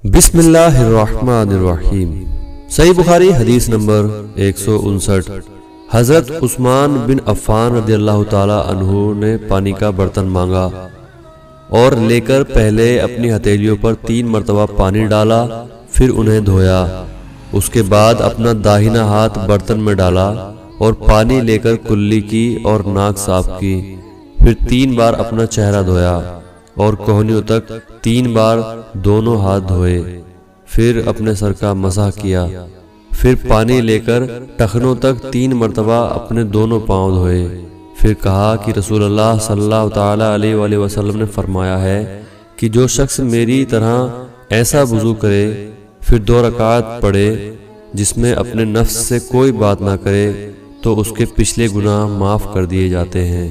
بسم اللہ الرحمن الرحیم۔ صحیح بخاری حدیث نمبر 159۔ حضرت عثمان بن عفان رضی اللہ تعالی عنہ نے پانی کا برتن مانگا اور لے کر پہلے اپنی ہتھیلیوں پر 3 مرتبہ پانی ڈالا، پھر انہیں دھویا۔ اس کے بعد اپنا داہنا ہاتھ برتن میں ڈالا اور پانی لے کر کلی کی اور ناک صاف کی، پھر 3 بار اپنا چہرہ دھویا اور کوہنیوں تک 3 بار دونوں ہاتھ دھوئے، پھر اپنے سر کا مسح کیا، پھر پانی لے کر ٹخنوں تک 3 مرتبہ اپنے دونوں پاؤں دھوئے، پھر کہا کہ رسول اللہ صلی اللہ تعالی علیہ وآلہ وسلم نے فرمایا ہے کہ جو شخص میری طرح ایسا وضو کرے پھر 2 رکعت پڑھے جس میں اپنے نفس سے کوئی بات نہ کرے تو اس کے پچھلے گناہ معاف کر دیے جاتے ہیں۔